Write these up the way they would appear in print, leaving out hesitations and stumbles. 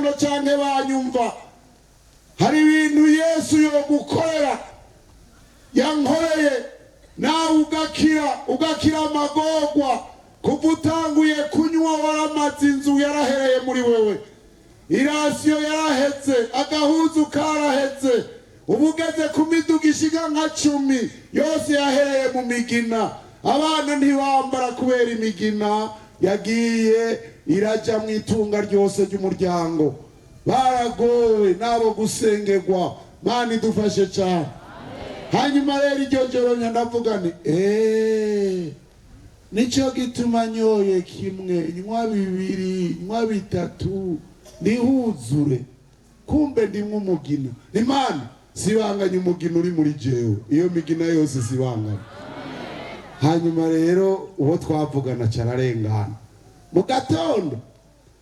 gatondo cyane banyumva hari ibintu Yesu yo gukorera yankoreye nawe ugakira amagorwa kuvutanguye kunywa waramaze inzu yarahereye muri wewe irasiyo yarahetse agahuzu karahetse ubugeze ku miduga ishiga nka 10 yose yahereye mu migina abana ntibambara kubera imigina yagiye iraja mu itunga ryose ry'umuryango baragowe nabo gusengerwa Mana idufashe cyane hanyuma rero iryo joro ndavuga nti nico gituma nyoye kimwe nywa bibiri nywa bitatu nihuzure kumbe ndi nk'umugina Imana sibanganye umugina uri muri jewe iyo migina yose sibanganye hanyuma rero uwo twavugana cyararengana mu gatondo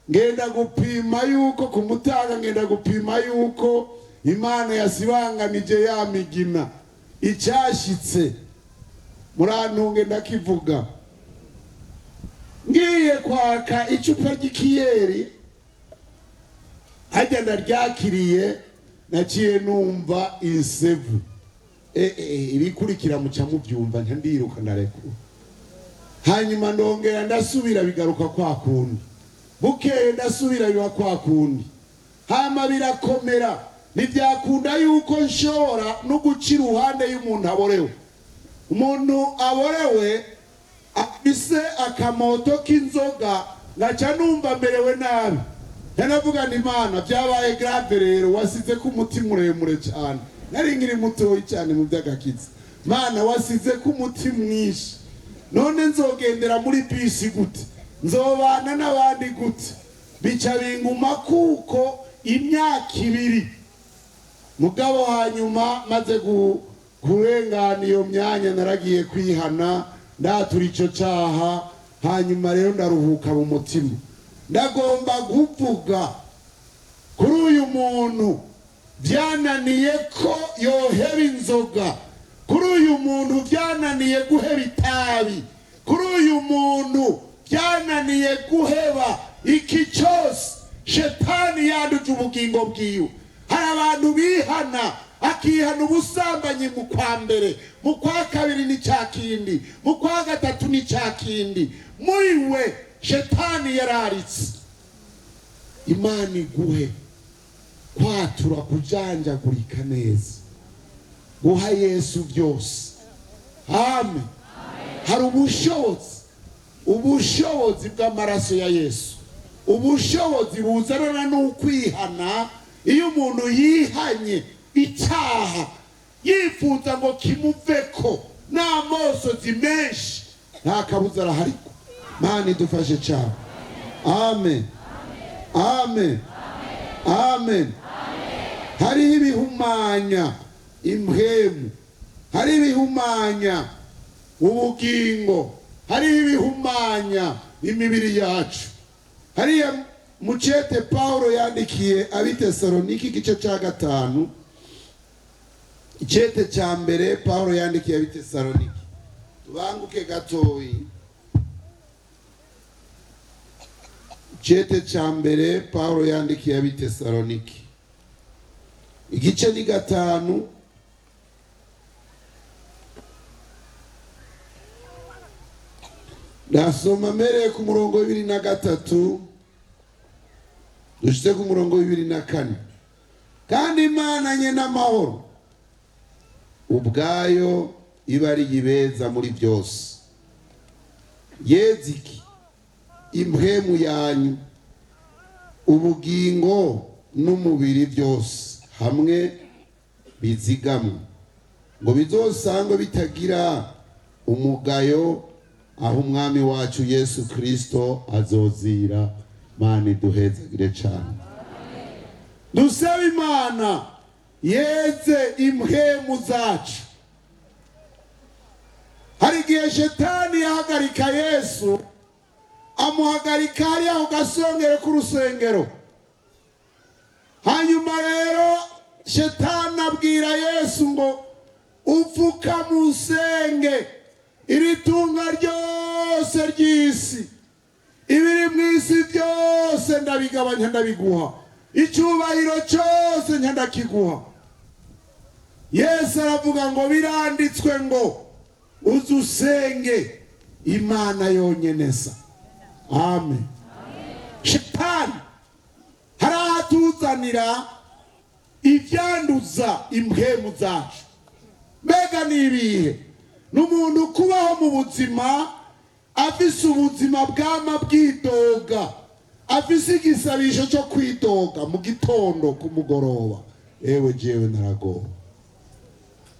ngenda gupima yuko kumutaga ngenda gupima yuko Imana yasibanganije ya migina icyashitse murantunge ndakivuga ngiye kwaka icupa ry'ikiyeri hajya ndaryakiriye naciye numva insevu ibikurikira muca mubyumva ntandiruka ndarekura hanyuma ndongera ndasubira bigaruka kwa kundi bukeye ndasubira biba kwa kundi hama birakomera ntibyakunda yuko nshobora no guca iruhande y'umuntu aborewe umuntu aborewe afise akamoto k'inzoga ngaca numva mberewe nabi yanavuga ni Imana byabaye grave rero wasize ku mutima muremure cyane nari ngiri mutoyi cyane mu byagakiza Mana wasize ku mutima mwinshi none nzogendera muri bisi gute nzobana n'abandi gute bica binguma kuko imyaka 2 mugabo hanyuma maze kurengana iyo myanya naragiye kwihana ndatura ico cyaha hanyuma rero ndaruhuka mu mutima ndagomba kuvuga kuri uyu muntu byananiye ko yoheba inzoga kuri uyu muntu byananiye guheba itabi kuri uyu muntu byananiye guheba iki cyose shetani yanduje ubugingo bwiwe hari abantu bihana akihana ubusambanyi mu kwa mbere mu kwa kabiri ni cyakindi mu kwa gatatu ni cyakindi muri we shetani yararitse Imana iguhe kwatura kujanjagurika neza guha Yesu byose amen hari ubushobozi bw'amaraso ya Yesu ubushobozi buzanana n'ukwihana iyo umuntu yihanye icyaha yifuza ngo kimuveko n'amosozi menshi nta kabuza arahariko Mana idufashe cyane amen amen amen hari ibihumanya impwemu hari ibihumanya ubugingo hari ibihumanya imibiri yacu hari mucete Paulo yandikiye abitesaloniki igice cya 5 icete cya mbere Paulo yandikiye abitesaloniki tubanguke gatoyi icete cya mbere Paulo yandikiye abitesaloniki igice ni 5 ndasoma mbere ku murongo 23 dushite ku murongo 24 kandi Imana nye n'amahoro ubwayo ibari yibeza muri byose yeziki impwemu yanyu ubugingo n'umubiri byose hamwe bizigamwe ngo bizosangwe bitagira umugayo aho umwami wacu Yesu Kristo azozira Mana iduhezagire cyane dusaba Imana yeze impwemu zacu hari igihe shetani yahagarika Yesu amuhagarika ari aho gasongere ku rusengero hanyuma rero shetani abwira Yesu ngo upfuka musenge iri tunga ryose ry'isi ibiri mu isi byose ndabigabanya ndabiguha icyubahiro cyose nkandakiguha. Yesu aravuga ngo biranditswe ngo uzusenge Imana yonyene sa. Amen. Shetani haratuzanira ibyanduza impwemu zacu. Mbega nibihe n'umuntu kubaho mu buzima afise ubuzima bwama bwidoga, afise igisabisho cyo kwidoga mu gitondo ku mugoroba, ewe jewe naragowe,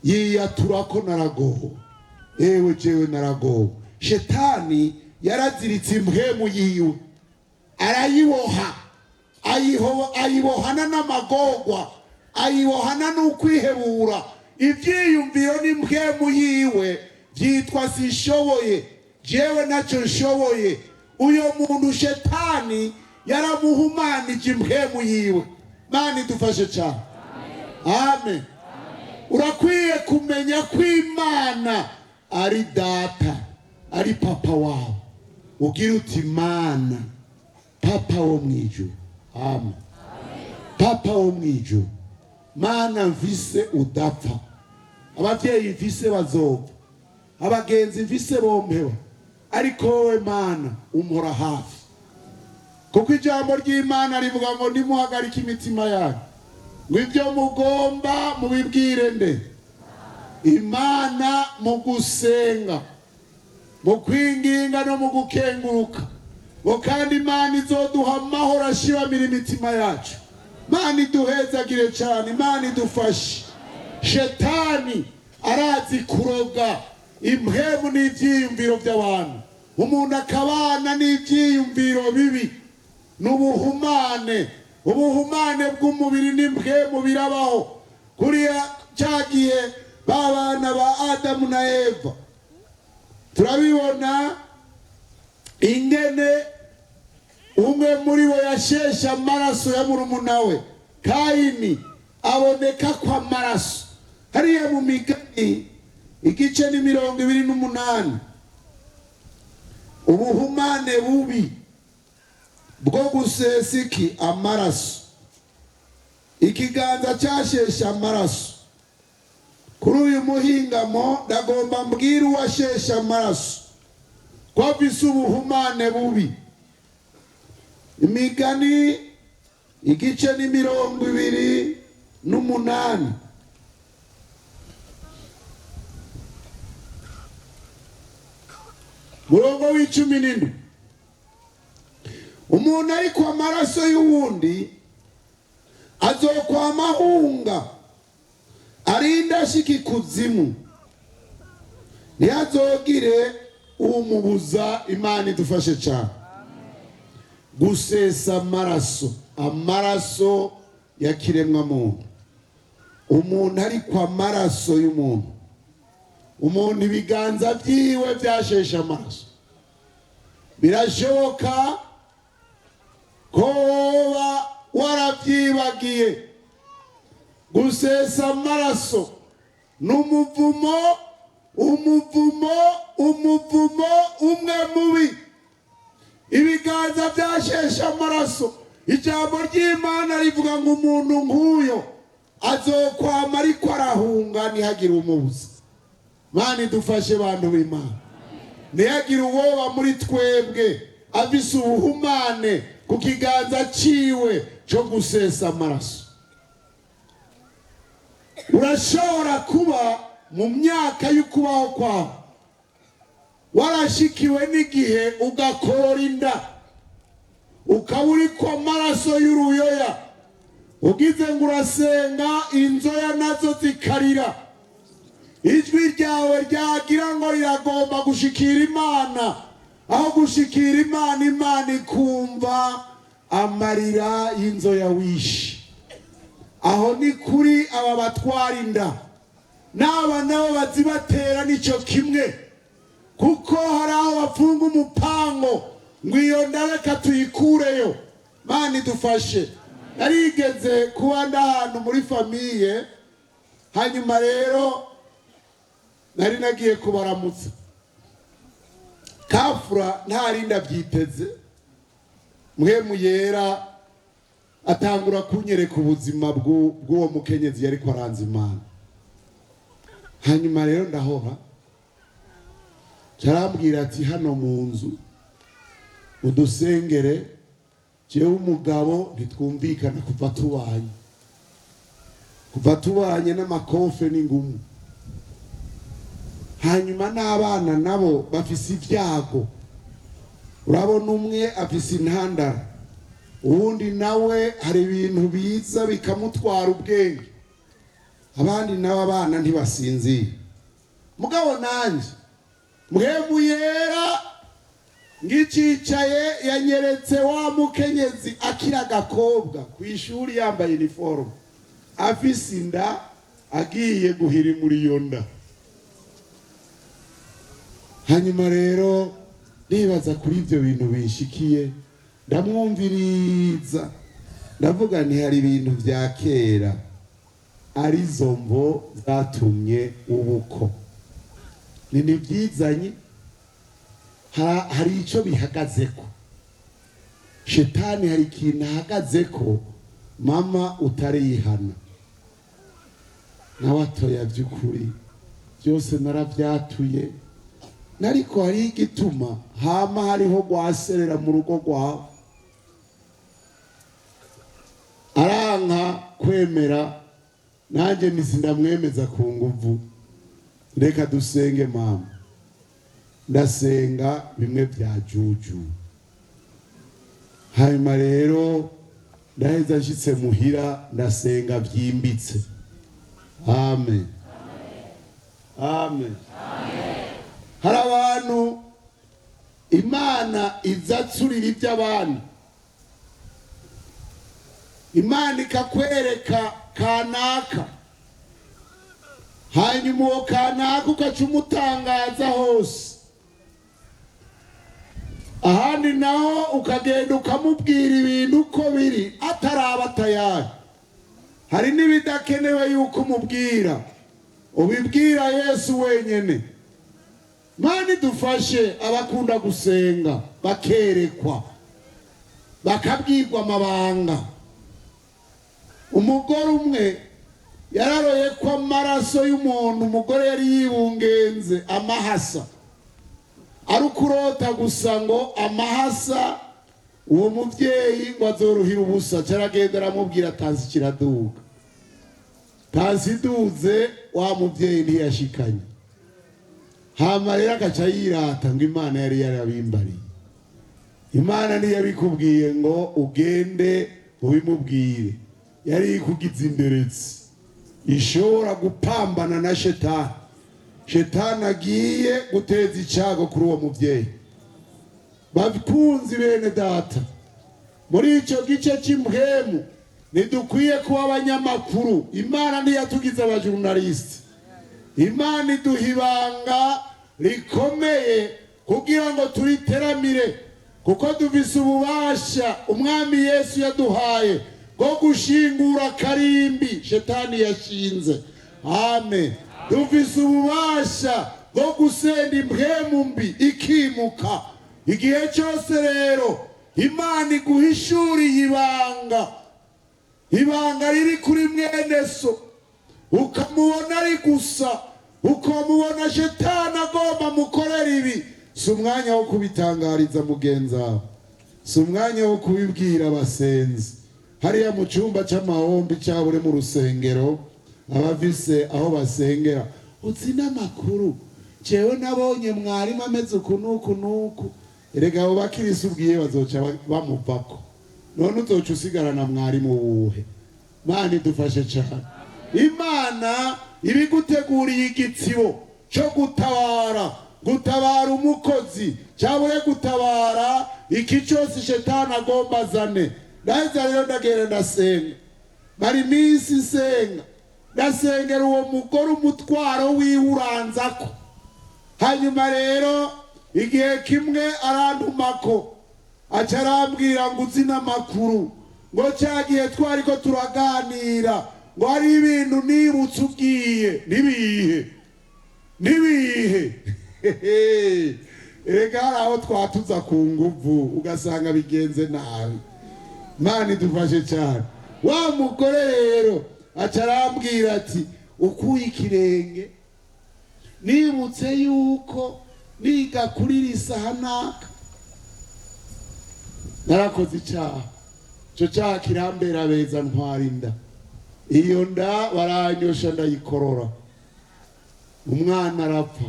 yiyatura ko naragowe, ewe jewe naragowe. Shetani yaraziritse impwemu yiwe, arayiboha, ayibohana n'amagorwa, ayibohana n'ukwihebura. Ivyiyumviro n'impwemu yiwe byitwa sishoboye, jewe nacyo nshoboye. Uyo muntu Shetani yaramuhumanije impwemu yiwe. Mani dufashe cyane. Amen. Urakwiye kumenya ko Imana ari data, ari papa wawe. Ugira uti Mana, papa wo mwijuru. Amen. Papa wo mwijuru, Mana mvise udapfa, abavyeyi mvise bazopfa, abagenzi mvise bompewa, ariko wowe Mana umpora hafi. Kuko ijambo ry'Imana rivuga ngo nimuhagarike imitima yanyu, ngo ibyo mugomba mubibwire nde? Imana mu gusenga, mu kwinginga no mu gukenguruka. Ngo kandi Imana izoduha amahoro ashibamira imitima yacu. Imana iduhezagire cyane, Imana idufashe. Shetani arazi kuroga impwemu n'ivyiyumviro by'abantu. Umuntu akabana n'ivyiyumviro bibi n'ubuhumane. Ubuhumane bw'umubiri n'impwemu birabaho. Kuriya cyagiye babana ba Adamu na Eva, turabibona ingene umwe muri bo yashesha amaraso ya murumuna we Kayini, aboneka kwa maraso. Hariya mu Migani igice ni 28, ubuhumane bubi bwo gusesiki amaraso, ikiganza cyashesha amaraso. Kuri uyu muhingamo ndagomba mbwira uwashesha amaraso ko afise ubuhumane bubi. Imigani igice ni 28, murongo w'17. Umuntu ari kwa maraso y'uwundi azokwama ahunga, arinda ashika ikuzimu, ntihazogire umubuza. Imana idufashe cyane. Gusesa amaraso, amaraso ya kiremwa muntu. Umuntu ari kwa maraso y'umuntu, umuntu ibiganza byiwe byashesha amaraso. Birashoboka ko warabyibagiye. Gusesa amaraso n'umuvumo, umuvumo umwe mubi. Ibiganza byashesha amaraso, ijambo ry'Imana rivuga ngo umuntu nk'uyo azokwama ariko arahunga ntihagire umubuza. Mana idufashe bantu b'Imana, ntihagire uwoba muri twebwe afise ubuhumane ku kiganza ciwe cyo gusesa amaraso. Urashobora kuba mu myaka y'ukubaho kwawe warashikiwe n'igihe ugakora inda, ukaba uri ku maraso y'uruyoya, ugize ngo urasenga inzoya nazo zikarira, ijwi ryawe ryagira ngo riragomba gushikira Imana. Aho gushikira Imana, Imana ikumva amarira y'inzoya wishe. Aho ni kuri aba batwara inda, n'aba nabo bazibatera nicyo kimwe. Kuko hari aho bafunga umupango ngo iyo nda reka tuyikureyo. Mana idufashe. Narigeze kuba ndahantu muri famiye, hanyuma rero nari nagiye kubaramutsa. Kafura ntarinda byiteze, muhemu yera atangura kunyereka ubuzima bw'uwo mukenyezi yari ko aranze Imana. Hanyuma rero ndahora carambwira ati hano mu nzu udusengere, jewe umugabo ntitwumvikana kuva tubanye n'amakofe n'ingumu. Hanyuma n'abana nabo bafise ibyago, urabona umwe afise intandara, uwundi nawe hari ibintu biza bikamutwara ubwenge, abandi nabo abana ntibasinzira. Mugabo nanje Mpwemu Yera ngicicaye yanyeretse wa mukenyezi akira agakobwa kw'ishuri yambaye uniforme, afise inda agiye guhiri muri iyo nda. Hanyuma rero nibaza kuri ibyo bintu binshikiye, ndamwumviriza ndavuga nti hari ibintu vya kera arizo mvo zatumye ubuko ni byizanye, hari ico bihagazeko. Shetani hari ikintu ahagazeko mama utarihana. N'abatoya by'ukuri byose naravyatuye, nariko hari igituma hama hariho gwaserera mu rugo rwawe, aranka kwemera, nanje ndamwemeza ku nguvu. Reka dusenge mama. Ndasenga bimwe bya juju. Hanyuma rero ndaheza nshitse muhira ndasenga byimbitse. Amen. Amen. Hari abantu Imana izatsurira iby'abandi, Imana ikakwereka kanaka, hanyuma uwo kanaka ukacumutangaza hose, ahandi naho ukagenda ukamubwira ibintu uko biri ataraba tayari. Hari n'ibidakenewe yuko umubwira, ubibwira Yesu wenyene. Mani dufashe abakunda gusenga bakerekwa, bakabwirwa amabanga. Umugore umwe yararoye ko amaraso y'umuntu, umugore yari yibungenze amahasa, ari kurota gusa ngo amahasa. Uwo muvyeyi ngo azorohira ubusa, caragenda aramubwira tansi kiraduga. Tansi duze wa muvyeyi ntiyashikanye. Hama rero agaca yirata ngo Imana yari yarabimbariye. Imana ntiyabikubwiye ngo ugende ubimubwire, yari ikugize inderetsi ishobora gupambana na Shetani. Shetani agiye guteza icago kuri uwo muvyeyi. Bakunzi bene data, muri ico gice cy'impwemu nidukwiye kuba abanyamakuru. Imana ntiyatugize abajurnaliste, Imana iduhibanga rikomeye kugira ngo turiteramire, kuko dufise ububasha umwami Yesu yaduhaye bwo gushingura karimbi Shetani yashinze. Amen. Dufise ububasha bwo gusenda impwemu mbi ikimuka. Igihe cyose rero Imana iguhishuriye ibanga riri kuri mwene so, ukamubona ari gusa, ukamubona Shetani agomba mukorera ibi, si umwanya wo kubitangariza mugenza, si umwanya wo kubibwira abasenzi. Hariya mu cyumba cy'amahombi cyabure mu rusengero, abavise aho basengera, uzi n'amakuru, jewe nabonye mwarimu ameze uku nuku. Erega abo bakirisi ubwiye bazoca bamuvako, none uzoca usigarana mwarimu wuhe? Mana idufashe cyane. Imana ibiguteguriye igitsibo cyo gutabara umukozi, cyabure gutabara iki cyose Shetani agomba azane. Ndaheza rero ndagenda ndasenga, bari iminsi senga, ndasengera uwo mugore umutwaro wiwuranzako. Hanyuma rero igihe kimwe arandumako, acarambwira ngo uzi n'amakuru, ngo cyagiye twari ko turaganira, ngo hari ibintu nibutse ubwiye. Nibihe Erega hari aho twatuza ku nguvu ugasanga bigenze nabi. Mani dufashe cyane. Wa mugore rero acarambwira ati ukuye ikirenge nibutse yuko niga kuri risahanaka narakoze icyaha, cyo cyaha kirambera beza ntwara inda, iyo nda baranyosha ndayikorora, umwana arapfa.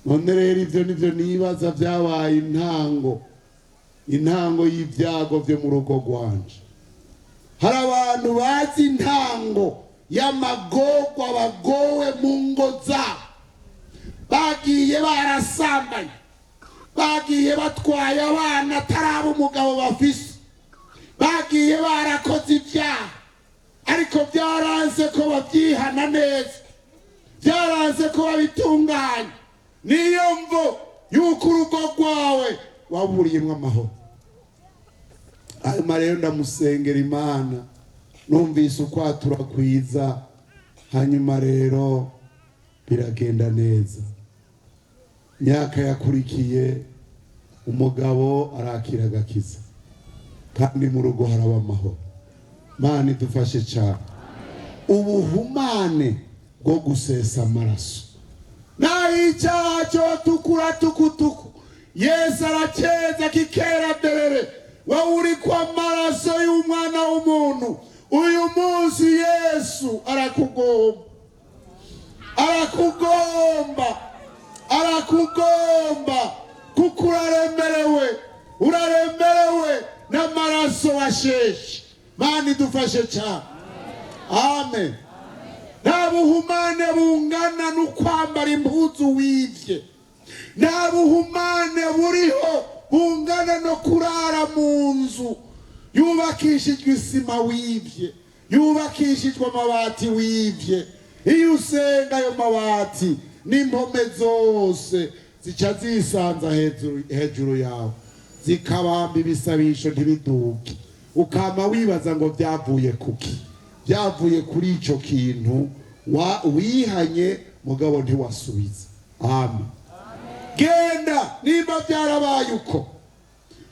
None rero ibyo nibyo nibaza byabaye intango y'ibyago byo mu rugo rwanje. Hari abantu bazi intango y'amagorwa bagowe mu ngo zabo, bagiye barasambanye, bagiye batwaye abana ataraba umugabo bafise, bagiye barakoze ibyaha, ariko byaranze ko babyihana neza, byaranze ko babitunganya. Niyo mvo yuko urugo rwawe waburiyemo amahoro. Hanyuma rero ndamusengera Imana, numvise ukwatura kwiza, hanyuma rero biragenda neza. Myaka yakurikiye umugabo arakira agakiza, kandi mu rugo haraba amahoro. Mana idufashe cyane. Ubuhumane bwo gusesa amaraso na icyaha cyo tukura tukutuku Yesu arakeza kikera derere, wowe uri kwa maraso y'umwana w'umuntu. Uyu munsi Yesu arakugomba kuko uraremerewe n'amaraso washeshe. Mana idufashe cyane. Amen. Nta buhumane bungana n'ukwambara impuzu wivye, nta buhumane buriho bungana no kurara mu nzu yubakishijwe isima wivye, yubakishijwe amabati wivye. Iyo usenga ayo mabati n'impome zose zica zisanza hejuru yawe, zikabamba ibisabisho ntibiduke. Ukama wibaza ngo byavuye kuki? Byavuye kuri ico kintu wihanye mugabo ntiwasubiza. Amen. Genda nimba byarabaye uko,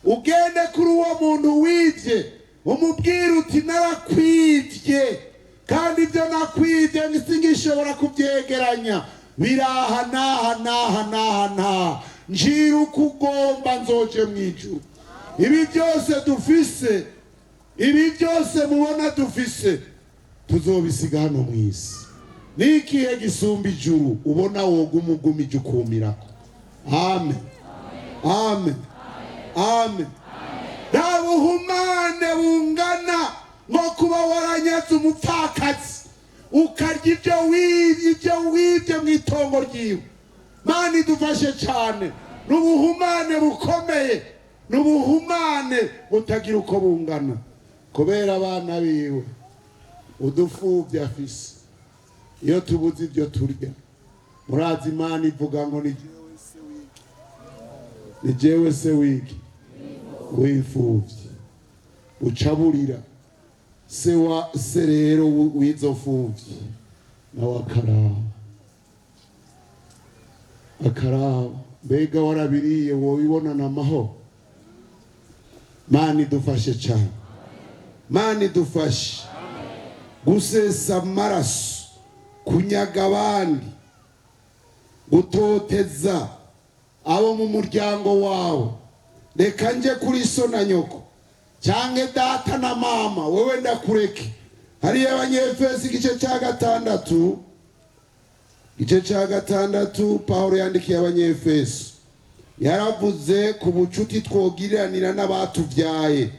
ugende kuri uwo muntu wivye, umubwire uti narakwivye, kandi ibyo nakwivye ngisingishobora kubyegeranya, biraha naha njira ukugomba nzoje mwijuru. Ibi byose dufise, ibi byose mubona dufise, tuzobisiga hano mwisi. Nikihe gisumba ijuru ubona wogumugumije ukumirako. Amen. Amen. Amen. Nta buhumane bungana ngo kuba waranyaze umupfakazi ukarya ibyo wibye mu itongo ryiwe. Mana idufashe cyane. N'ubuhumane bukomeye, n'ubuhumane butagira uko bungana, kubera abana biwe udufuvye afise. Iyo tubuze ibyo turya, murazi Imana ivuga ngo ni jewe se wiki w'imfuvyi, ucaburira se rero w'izo mfuvyi nawe akaraba. Mbega warabiriye wobibonana amahoro? Mana idufashe cyane. Mana idufashe. Gusesa amaraso, kunyaga abandi, gutoteza abo mu muryango wawe. Reka nje kuri so na nyoko, cyange data na mama, wewe ndakureke. Hariya Abanyefeso igice cya gatandatu Pawulo yandikiye Abanyefeso, yaravuze ku bucuti twogiriranira n'abatuvyaye.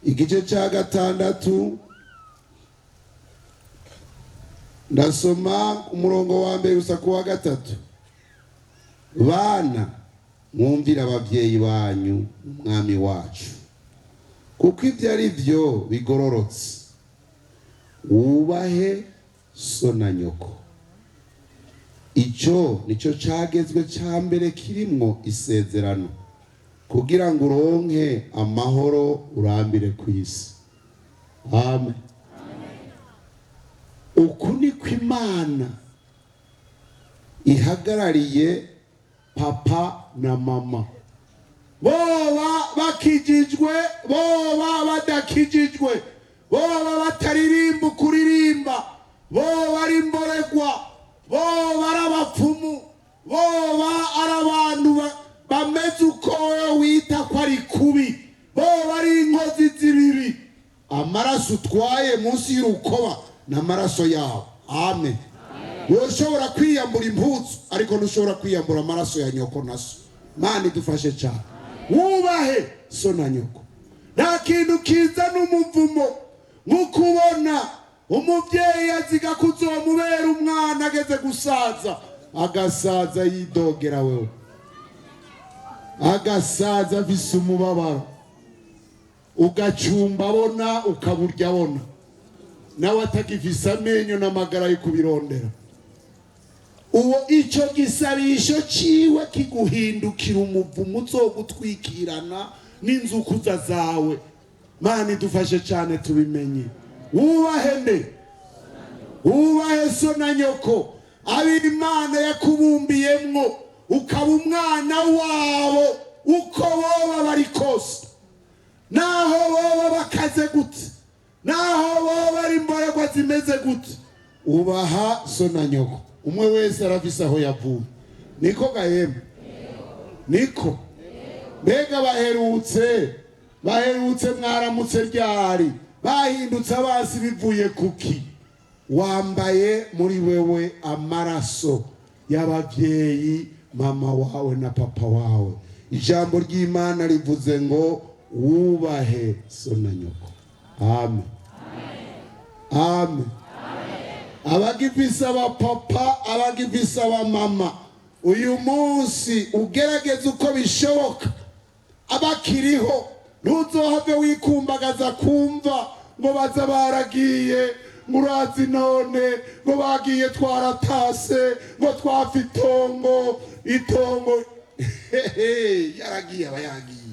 Igice cya 6 ndasoma umurongo wa mbere usa kuwa 3. Bana, mwumvira abavyeyi banyu umwami wacu, kuko ibyo ari byo bigororotse. Wubahe so na nyoko. Ico nico cagezwe ca mbere kirimwo isezerano, kugira ngo uronke amahoro urambire ku isi. Amen. Uku niko Imana ihagarariye papa na mama boba bakijijwe boba badakijijwe, boba bataririmba kuririmba, boba ari imboregwa, boba ari abapfumu, boba ari abantu bameze uko wita ko ari kubi, boba ari inkozi z'ibibi, amaraso utwaye munsi y'urukoba n'amaraso yawe. Amen. Woshobora kwiyambura impuzu ariko ntushobora kwiyambura amaraso ya nyoko na so. Mana idufashe cyane. Wubahe so na nyoko. Nta kintu kiza n'umuvumo nk'ukubona umubyeyi aziga kuzomubera umwana ageze gusaza, agasaza yidogera wewe, agasaza afise umubabaro, ugacumba abona ukaburya abona, nawe atagifise amenyo n'amagara yo kubirondera. Uwo icyo gisabisho ciwe kiguhindukira umuvumo uzogutwikirana n'inzukuza zawe. Mana idufashe cyane tubimenye. Wubahe nde? Wubahe so na nyoko, abiri Imana yakubumbiyemwo, ukaba umwana wabo uko boba bari kose, naho boba bakaze gute, naho boba ari imboregwa zimeze gute, ubaha so na nyoko. Umwe wese arafise aho yavuye. Niko gahembe? Niko? Mbega baherutse mwaramutse ryari, bahindutse abasi bivuye kuki? Wambaye muri wewe amaraso y'abavyeyi, mama wawe na papa wawe. Ijambo ry'Imana rivuze ngo wubahe so na nyoko. Amen. Amen. Abagifise abapapa, abagifise abamama, uyu munsi ugerageza uko bishoboka abakiriho, ntuzohave wikumbagaza kumva ngo baza baragiye, murazi none ngo bagiye twaratase, ngo twafa itongo yaragiye abayagiye.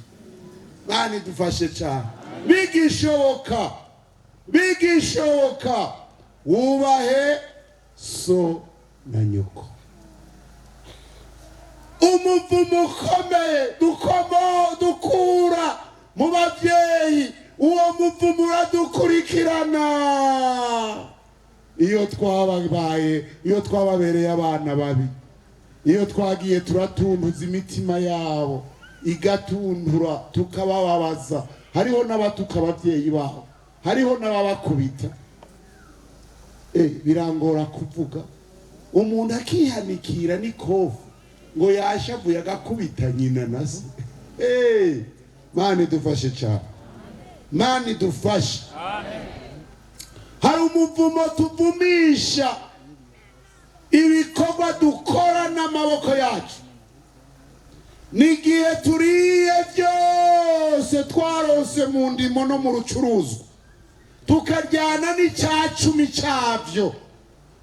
Bani idufashe cyane. Bigishoboka wubahe so na nyoko. Umuvumo ukomeye dukura mu bavyeyi, uwo muvumo uradukurikirana iyo twababereye abana babi, iyo twagiye turatunduza imitima yabo igatundura, tukabababaza. Hariho n'abatuka abavyeyi babo, hariho n'ababakubita. Birangora kuvuga, umuntu akihanikira n'ikovu ngo yashavuye agakubita nyina na se. Mana idufashe cyane. Mana idufashe. Hari umuvumo tuvumisha ibikorwa dukora n'amaboko yacu. Nigihe turiye byose twarose mu ndimo no mu rucuruzwa, tukaryana n'icyacumi cyabyo.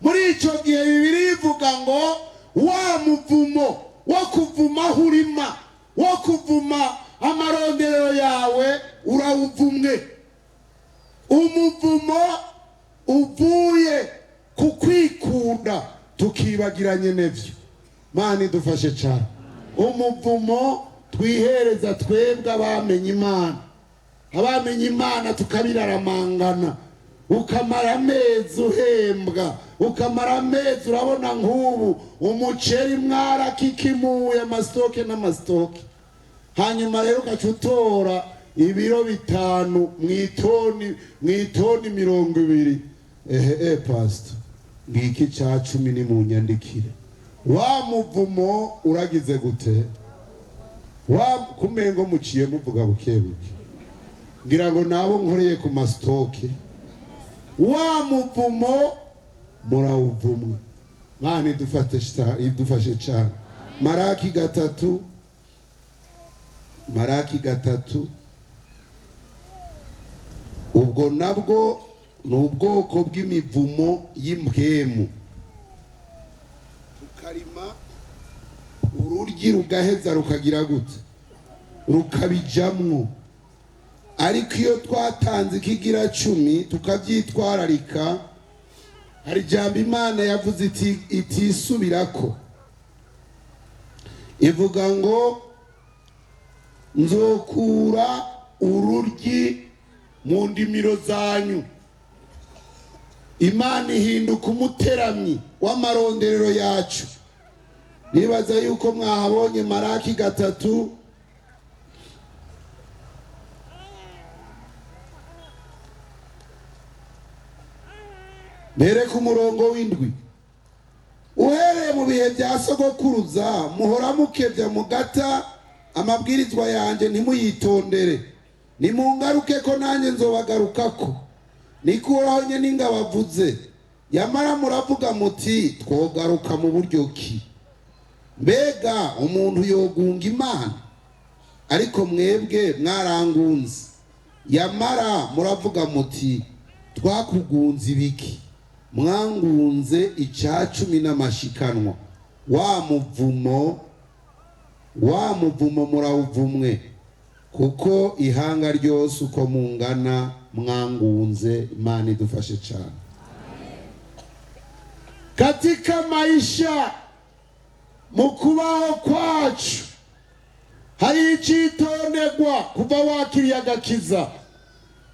Muri icyo gihe Bibiliya ivuga ngo wa muvumo wo kuvuma hurima, wo kuvuma amarondero yawe urawuvumwe. Umuvumo uvuye ku kwikunda tukibagiranye nevyo. Mana idufashe cyane. Umuvumo twihereza twebwe abamenye Imana. Abamenye Imana tukabiraramangana, ukamara amezi uhembwa, ukamara amezi urabona nk'ubu umuceri mwarakikimuye amasitoke n'amasitoke, hanyuma rero ukacutora ibiro 5 mw'itoni 20. Pastor ngiki ca 10 ni mu nyandikire. Wa muvumo uragize gute? Kumengo muciye muvuga bukebuke, ngira ngo nabo nkoreye ku masitoke. Wa muvumo murawuvumwe. Mana idufashe cyane. Maraki 3 ubwo nabwo n'ubwoko bw'imivumo y'impwemu. Tukarima ururyi rugaheza rukagira gute? Rukabijamwo. Ariko iyo twatanze ikigira 10 tukabyitwararika, hari jambo Imana yavuze itisubirako, ivuga ngo nzokura ururyi mu ndimiro zanyu. Imana ihinduka umuteramyi w'amaronderero yacu. Nibaza yuko mwahabonye Maraki 3 mbere ku murongo w'indwi. Uhereye mu bihe bya sogokuruza muhora mukebya mugata amabwirizwa yanjye ntimuyitondere. Nimungaruke ko nanjye nzobagarukako. Nikuraho nye ningabavuze. Yamara muravuga muti twogaruka mu buryo ki? Mbega umuntu yogunga Imana? Ariko mwebwe mwarangunze. Yamara muravuga muti twakugunze ibiki? Mwangunze 10 n'amashikanwa. Wa muvumo murawuvumwe, kuko ihanga ryose uko mungana mwangunze. Imana idufashe cyane. Katika maisha mu kubaho kwacu hari icyitonderwa kuva wakiriye agakiza.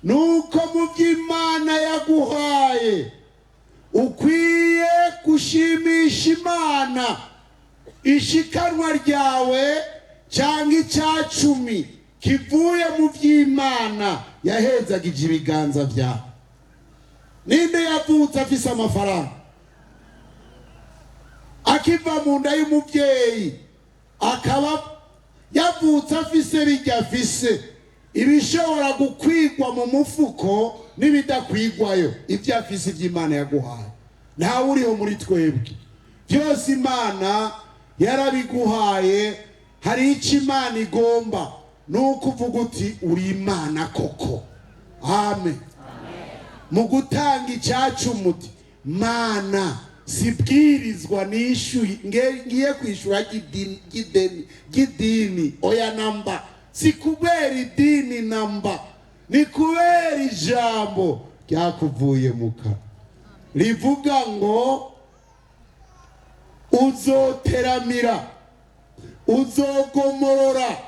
Nuko mu by'Imana yaguhaye ukwiye gushimisha Imana. Ishikanwa ryawe cyangwa 10 kivuye mu by'Imana yahezagije ibiganza byawe. Ninde yavutse afise amafaranga? Akiva mu nda y'umubyeyi akaba yavutse afise bijya afise. Ibishobora gukwigwa mu mufuko n'ibidakwigwayo ibyo afise iby'Imana yaguhaye. Nta uriho muri twebwe. Byose Imana yarabiguhaye. Hari icyo Imana igomba, nuko uvuga uti uri Imana koko. Amen. Mu gutanga 10 muti Mana sibwirizwa nishyuye ngiye kwishura gidini oya namba. Si kubera idini namba, ni kubera ijambo ryakuvuye muka rivuga ngo uzoteramira, uzogomorora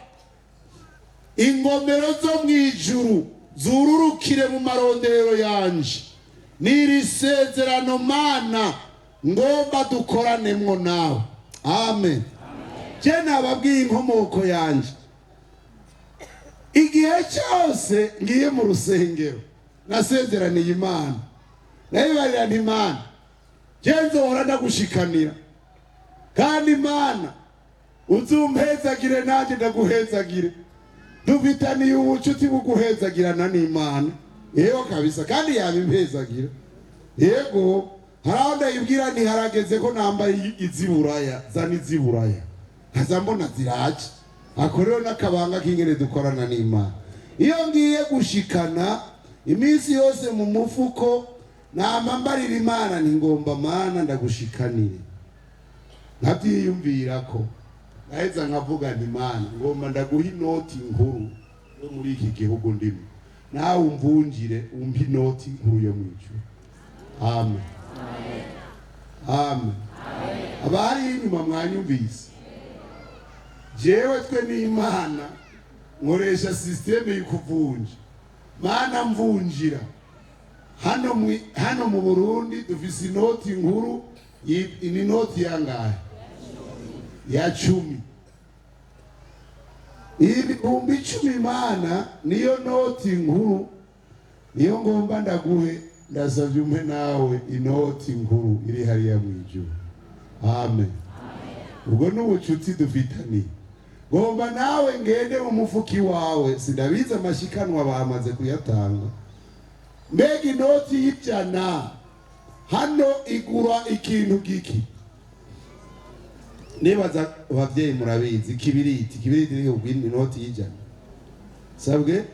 ingomero zo mwijuru zururukire mu maronderero yanje. Niri sezerano Mana ngomba dukoranemwo nawe. Amen. Je nababwiye inkomoko yanje. Igihe cyose ngiye mu rusengero nasezeraniye Imana, nayibarira nti Imana je nzohora ndagushikanira, kandi Imana uzumpezagire nanjye ndaguhezagire. Dufitaniye ubucuti buguhezagirana n'Imana. Yego kabisa, kandi yabimpezagira. Yego haraho ndayibwira nti harageze ko nambaye iziburaya zani ziburaya nkazambona ziraje. Akorero n'akabanga k'ingene dukorana n'Imana. Iyo ngiye gushikana iminsi yose mu mufuko namambarira Imana ni ngomba Mana ndagushikanire. Nkabyiyumvira ko naheza nkavuga nti Mana ngomba ndaguha inoti nkuru yo muri iki gihugu ndimo, nawe umvungire umpa inoti nkuru yo mwijuru. Amen. Amen. Abari inyuma mwanyumvise. Jewe twe n'Imana nkoresha systeme y'ukuvunja. Mana mvunjira. Hano mu Burundi dufise inoti nkuru. Ini noti yangahe? Ya 10. Ibihumbi 10 Mana niyo noti nkuru. Niyo ngomba ndaguhe, ndasavye umpe nawe inoti nkuru iri hariya mwijuru. Amen. Ubwo n'ubucuti dufitani. Ngomba nawe ngende mu mufuki wawe, sindabiza amashikanwa bamaze kuyatanga. Mbega inoti y'ijana hano igura ikintu giki? Nibaza abavyeyi murabizi ikibiriti ni ubwini inoti y'ijana. Sabwe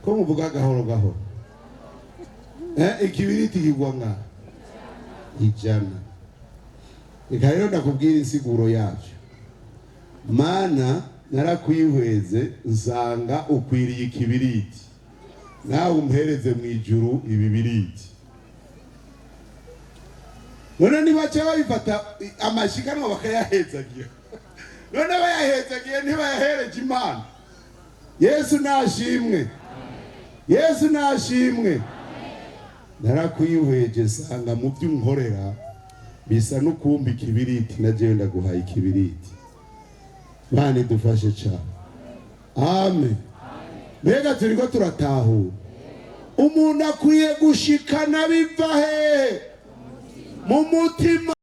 ko muvuga gahoro gahoro. Ikibiriti kigwa nga ijana. Rero ndakubwira insiguro yacu. Mana narakwihweze nsanga ukwiriye ikibiriti, nawe umpereze mwijuru ibibiriti. None niba cyawe bifata amashikanwa bakayahezagira. none bayahezagiye ntibayahereje Imana. Yesu nashimwe, Yesu nashimwe. Narakuyihweje sanga mu by'unkorera bisa no kumba ikibiriti, naje ndaguhaye ikibiriti. Bane dufashe cyane. Amen. Mbega turiko turatahura umuntu akwiye gushikana biva he mu mutima.